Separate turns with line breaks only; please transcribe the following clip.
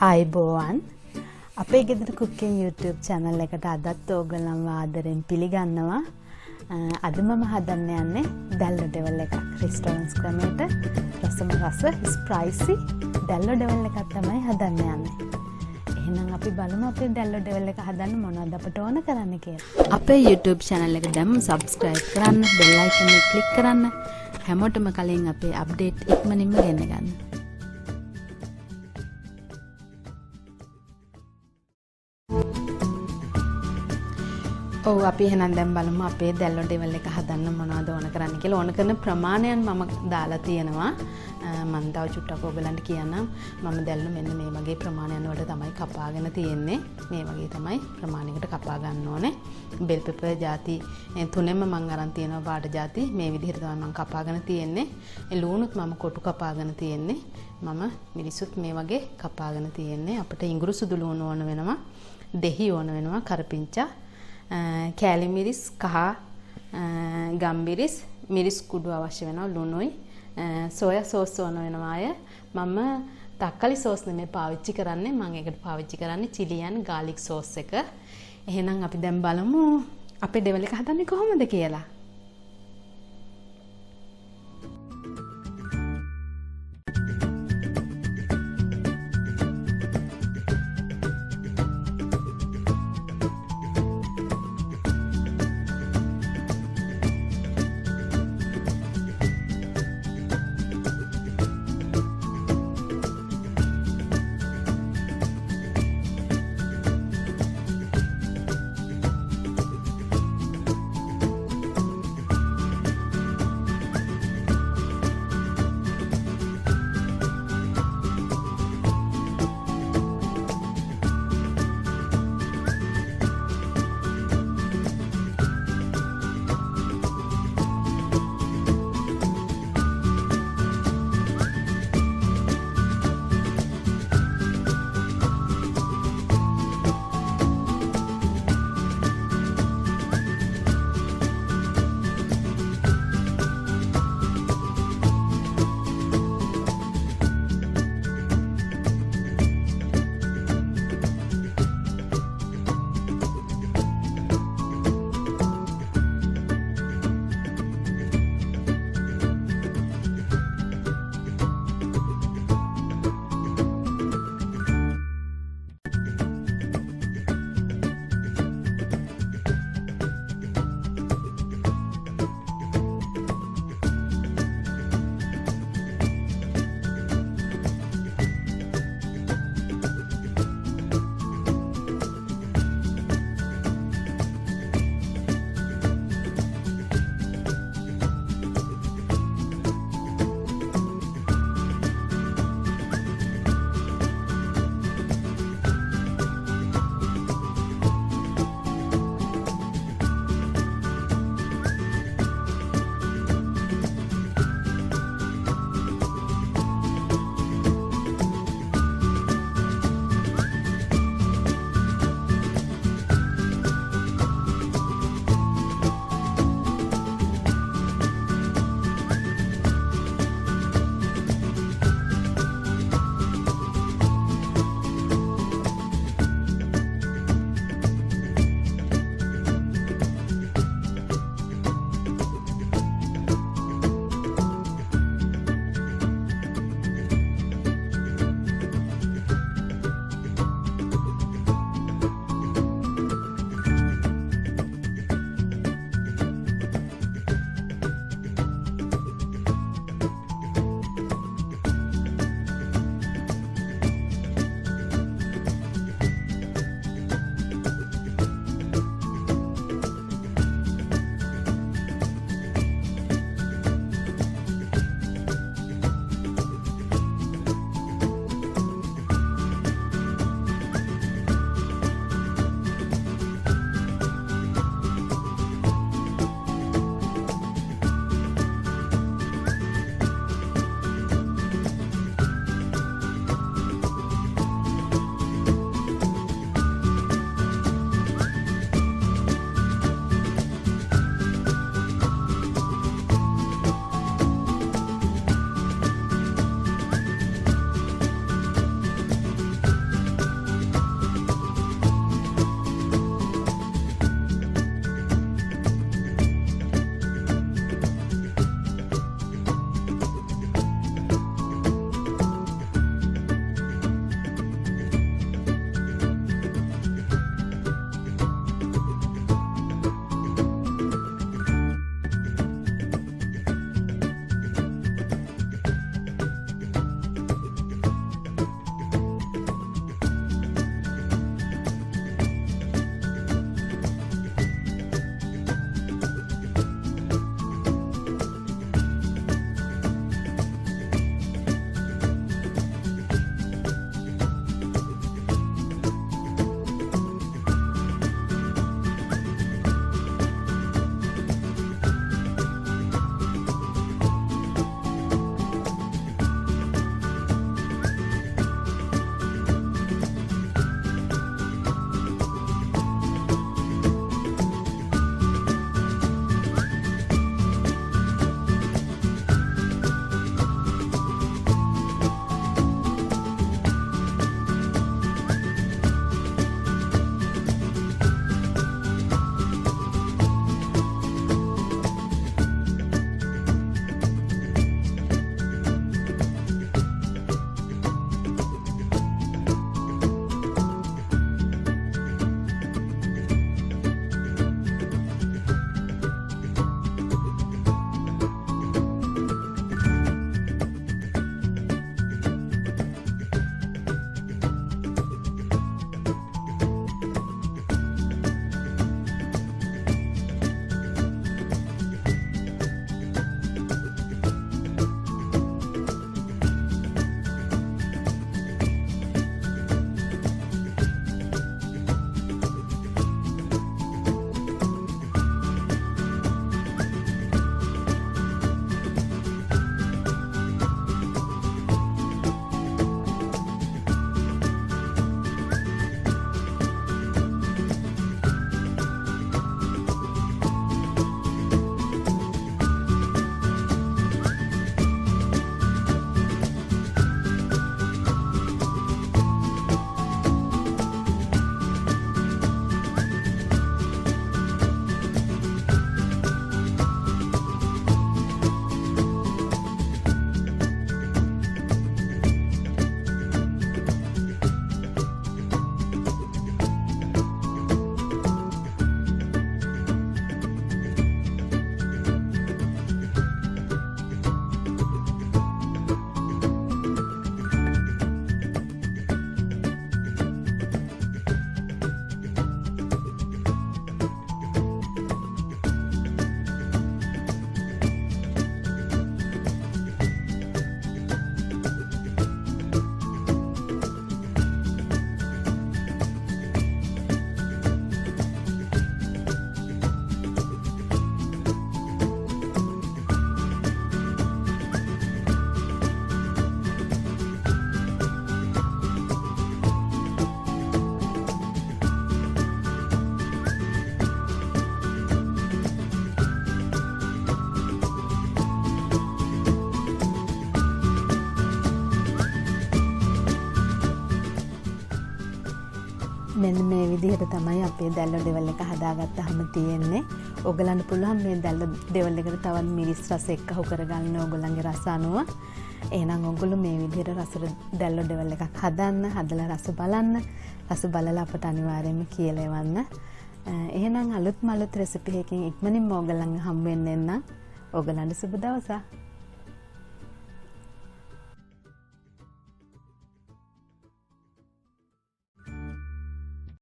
ආයුබෝවන් අපේ ගෙදර කුකින් YouTube channel එකට අදත් ඕගොල්ලන්ව ආදරෙන් පිළිගන්නවා. අද මම හදන්න යන්නේ Dallo Dewal එකක්. restaurants ක්‍රමයට රසම රස spicy Dallo Dewal එකක් තමයි හදන්න යන්නේ. එහෙනම් අපි බලමු අපේ Dallo Dewal එක හදන්න මොනවද අපට ඕන කරන්න කියලා. අපේ YouTube channel එක දැම්ම subscribe කරන්න, bell icon එක click කරන්න. හැමෝටම කලින් අපේ update ඉක්මනින්ම ගෙන ගන්න. ඔව් අපි එහෙනම් දැන් බලමු අපේ Dallo Dewal එක හදන්න මොනවද ඕන කරන්න කියලා. ඕන කරන ප්‍රමාණයන් මම දාලා තියෙනවා. මම තව චුට්ටක් ඔයගලන්ට කියන්නම්. මම Dallo මෙන්න මේ වගේ ප්‍රමාණයන් වලට තමයි කපාගෙන තියෙන්නේ. මේ වගේ තමයි ප්‍රමාණයකට කපා ගන්න ඕනේ. bell pepper ಜಾති තුනෙන්ම මම අරන් තියෙනවා පාට ಜಾති. මේ විදිහට තමයි මම කපාගෙන තියෙන්නේ. ලුණුත් මම කොටු කපාගෙන තියෙන්නේ. මම මිරිසුත් මේ වගේ කපාගෙන තියෙන්නේ. අපිට ඉඟුරු සුදු ලුණු ඕන වෙනවා. දෙහි ඕන වෙනවා. කරපිංචා කෑලි මිරිස් කහ ගම්මිරිස් මිරිස් කුඩු අවශ්‍ය වෙනවා ලුණුයි සෝයා සෝස් ඕන වෙනවා අය මම තක්කලි සෝස් නෙමෙයි පාවිච්චි කරන්නේ මම ඒකට පාවිච්චි කරන්නේ chilli and garlic සෝස් එක. එහෙනම් අපි දැන් බලමු අපේ Dewal එක හදන්නේ කොහොමද කියලා. මෙන්න මේ විදිහට තමයි අපේ දැල්ල ඩෙවල් එක හදාගත්තාම තියෙන්නේ. ඔයගලන්ට පුළුවන් මේ දැල්ල ඩෙවල් එකට තවත් මිරිස් රස එක්කහු කරගන්න ඔයගලන්ගේ රස අනුව. එහෙනම් ඔයගොල්ලෝ මේ විදිහට රස දැල්ල ඩෙවල් එකක් හදන්න, හදලා රස බලන්න. රස බලලා අපට අනිවාර්යයෙන්ම කියලා එවන්න. එහෙනම් අලුත් රෙසිපි එකකින් ඉක්මනින්ම ඔයගලන් හම්බ වෙන්න එන්න. ඔයගලන්ට සුබ දවසක්.